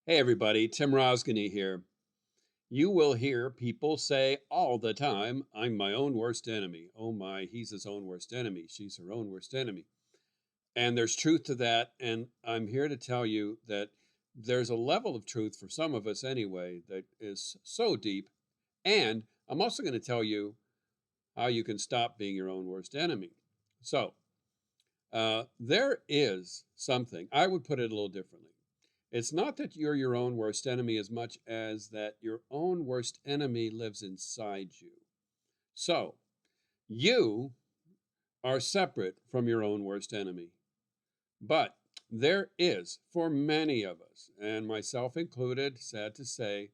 Hey everybody, Tim Rosgany here. You will hear people say all the time, I'm my own worst enemy. Oh my, he's his own worst enemy. She's her own worst enemy. And there's truth to that. And I'm here to tell you that there's a level of truth for some of us anyway that is so deep. And I'm also going to tell you how you can stop being your own worst enemy. So, there is something, I would put it a little differently. It's not that you're your own worst enemy as much as that your own worst enemy lives inside you. So you are separate from your own worst enemy. But there is, for many of us, and myself included, sad to say,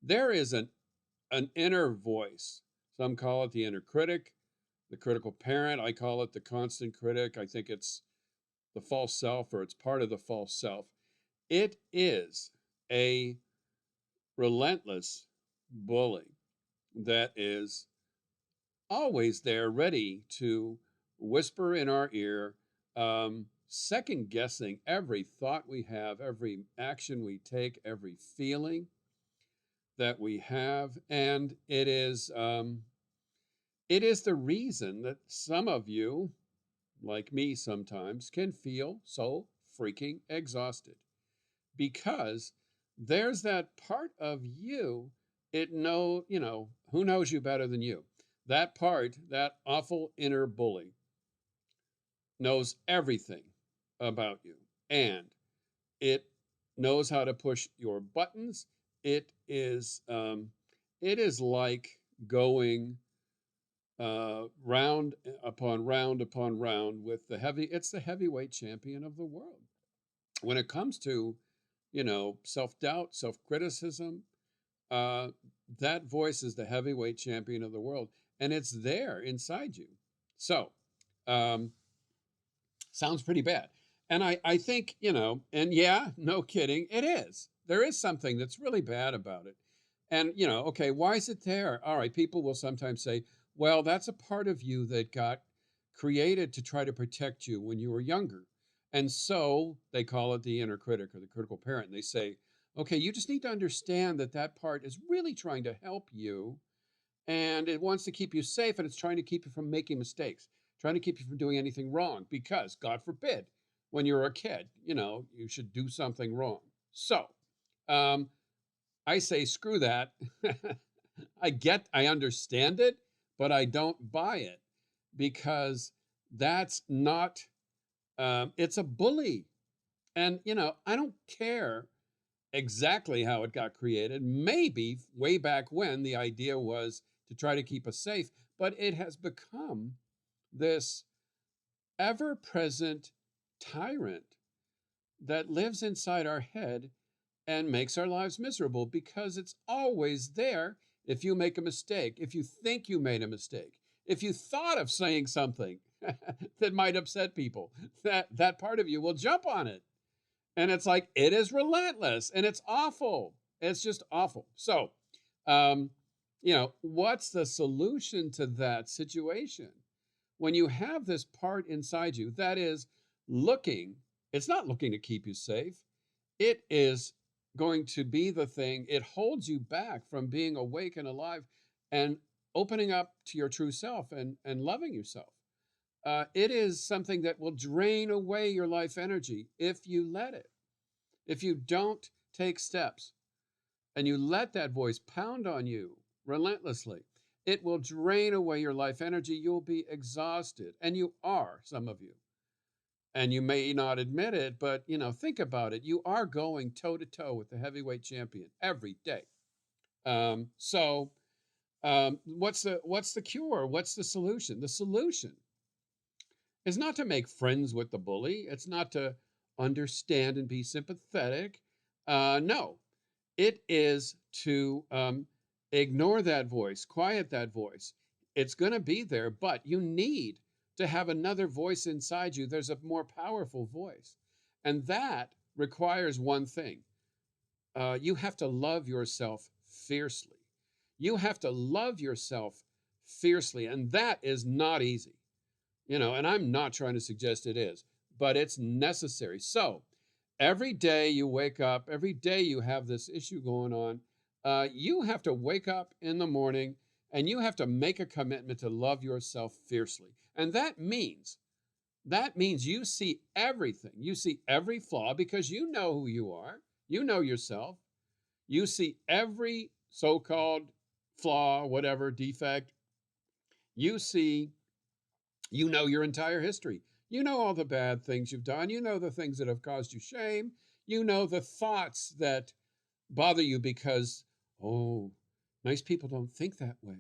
there is an inner voice. Some call it the inner critic, the critical parent. I call it the constant critic. I think it's the false self, or it's part of the false self. It is a relentless bully that is always there ready to whisper in our ear, second guessing every thought we have, every action we take, every feeling that we have. And it is the reason that some of you, like me sometimes, can feel so freaking exhausted because there's that part of you, who knows you better than you? That part, that awful inner bully, knows everything about you, and it knows how to push your buttons. It is like going round upon round upon round with it's the heavyweight champion of the world when it comes to self-doubt, self-criticism. uh, that voice is the heavyweight champion of the world, and it's there inside you. So, um, sounds pretty bad. And I think, and yeah, no kidding, it is. There is something that's really bad about it. And, okay, why is it there? All right, people will sometimes say, well, that's a part of you that got created to try to protect you when you were younger. And so they call it the inner critic or the critical parent. And they say, okay, you just need to understand that that part is really trying to help you, and it wants to keep you safe, and it's trying to keep you from making mistakes, trying to keep you from doing anything wrong, because God forbid, when you're a kid, you should do something wrong. So, um, I say screw that. I understand it, but I don't buy it, because that's not it's a bully. And I don't care exactly how it got created. Maybe way back when the idea was to try to keep us safe, but it has become this ever present tyrant that lives inside our head and makes our lives miserable, because it's always there. If you make a mistake, if you think you made a mistake, if you thought of saying something that might upset people, that part of you will jump on it. And it's like, it is relentless and it's awful. It's just awful. So, um, what's the solution to that situation? When you have this part inside you that is looking, it's not looking to keep you safe. It is going to be the thing. It holds you back from being awake and alive and opening up to your true self and loving yourself. It is something that will drain away your life energy if you let it. If you don't take steps and you let that voice pound on you relentlessly, it will drain away your life energy. You'll be exhausted, and you are, some of you. And you may not admit it, but think about it. You are going toe to toe with the heavyweight champion every day. What's the cure? What's the solution? The solution is not to make friends with the bully. It's not to understand and be sympathetic. No, it is to ignore that voice, quiet that voice. It's going to be there, but you need to have another voice inside you. There's a more powerful voice. And that requires one thing: you have to love yourself fiercely. You have to love yourself fiercely. And that is not easy, and I'm not trying to suggest it is, but it's necessary. So, Every day you wake up, every day you have this issue going on, you have to wake up in the morning and you have to make a commitment to love yourself fiercely. And that means you see everything. You see every flaw because you know who you are. You know yourself. You see every so-called flaw, whatever defect. You see, you know your entire history. You know all the bad things you've done. You know the things that have caused you shame. You know the thoughts that bother you because, oh, nice people don't think that way.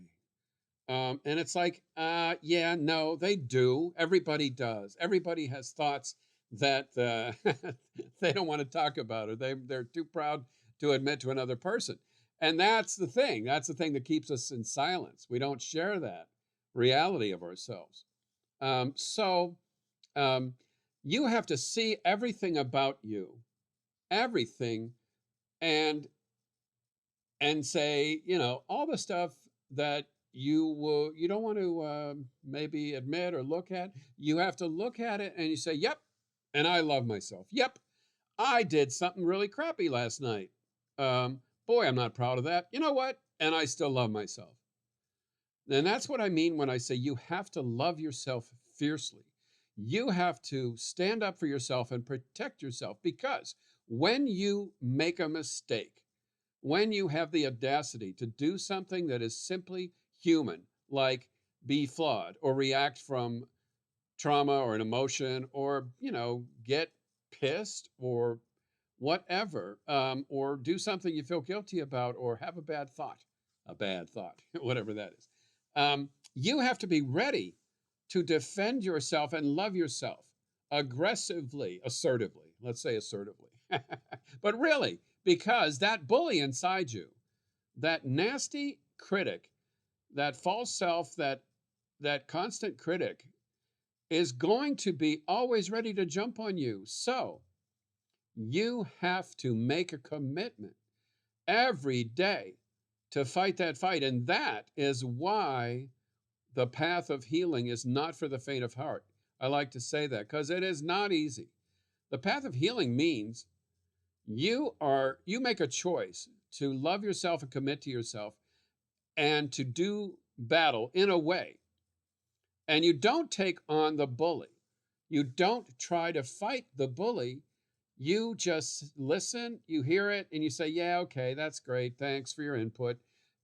And it's like, yeah, no, they do. Everybody does. Everybody has thoughts that they don't want to talk about, or they're too proud to admit to another person. And that's the thing. That's the thing that keeps us in silence. We don't share that reality of ourselves. So um, you have to see everything about you, everything, and say, all the stuff that you don't want to maybe admit or look at. You have to look at it and you say, "Yep," and I love myself. Yep, I did something really crappy last night. Boy, I'm not proud of that. You know what? And I still love myself. And that's what I mean when I say you have to love yourself fiercely. You have to stand up for yourself and protect yourself because when you make a mistake, when you have the audacity to do something that is simply human, like be flawed or react from trauma or an emotion or, get pissed or whatever, or do something you feel guilty about or have a bad thought, whatever that is. You have to be ready to defend yourself and love yourself aggressively, assertively, let's say assertively, but really, because that bully inside you, that nasty critic, that false self, that constant critic is going to be always ready to jump on you. So you have to make a commitment every day to fight that fight. And that is why the path of healing is not for the faint of heart. I like to say that because it is not easy. The path of healing means you make a choice to love yourself and commit to yourself and to do battle in a way. And you don't take on the bully. You don't try to fight the bully. You just listen, you hear it, and you say, "Yeah, okay, that's great. Thanks for your input.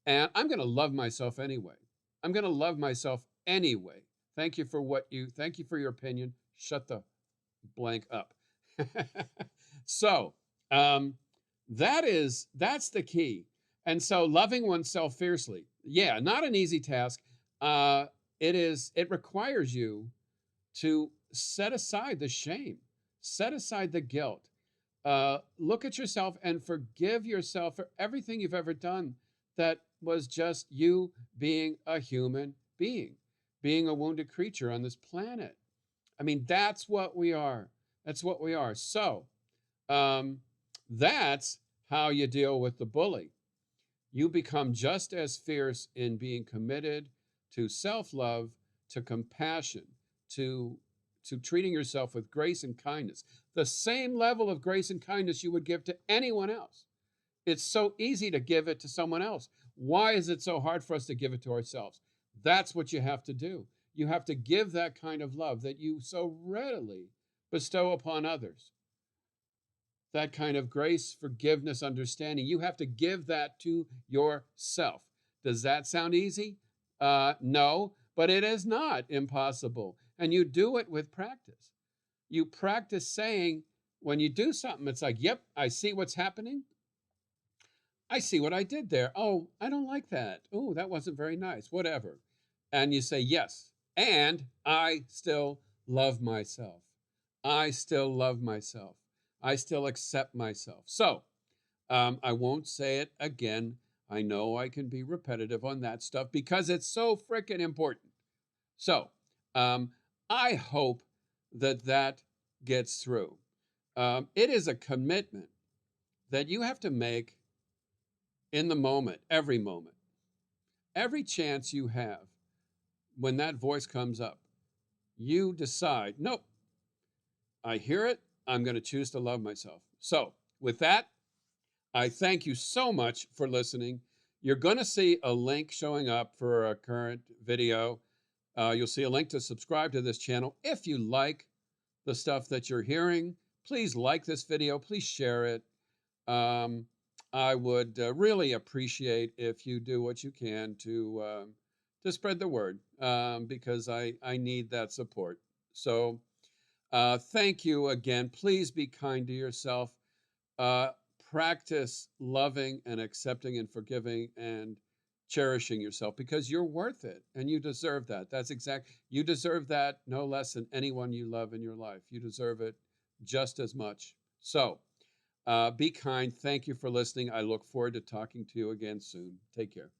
And I'm going to love myself anyway. I'm going to love myself anyway. Thank you for your opinion. Shut the blank up." So, um, that's the key. And so loving oneself fiercely, yeah, not an easy task. Uh, it requires you to set aside the shame, set aside the guilt, look at yourself and forgive yourself for everything you've ever done that was just you being a human being, being a wounded creature on this planet. I mean, that's what we are. That's what we are. So, um, that's how you deal with the bully. You become just as fierce in being committed to self-love, to compassion, to treating yourself with grace and kindness. The same level of grace and kindness you would give to anyone else. It's so easy to give it to someone else. Why is it so hard for us to give it to ourselves? That's what you have to do. You have to give that kind of love that you so readily bestow upon others. That kind of grace, forgiveness, understanding. You have to give that to yourself. Does that sound easy? No, but it is not impossible. And you do it with practice. You practice saying, when you do something, it's like, "Yep, I see what's happening. I see what I did there. Oh, I don't like that. Oh, that wasn't very nice, whatever." And you say, "Yes, and I still love myself. I still love myself. I still accept myself." So I won't say it again. I know I can be repetitive on that stuff because it's so freaking important. So um, I hope that gets through. It is a commitment that you have to make in the moment, every chance you have. When that voice comes up, you decide, "Nope, I hear it. I'm going to choose to love myself. So, with that, I thank you so much for listening. You're going to see a link showing up for a current video. You'll see a link to subscribe to this channel. If you like the stuff that you're hearing, please like this video. Please share it. Um, I would really appreciate if you do what you can to spread the word because I need that support. So thank you again. Please be kind to yourself. Uh, Practice loving and accepting and forgiving and cherishing yourself because you're worth it and you deserve that. You deserve that no less than anyone you love in your life. You deserve it just as much. So be kind. Thank you for listening. I look forward to talking to you again soon. Take care.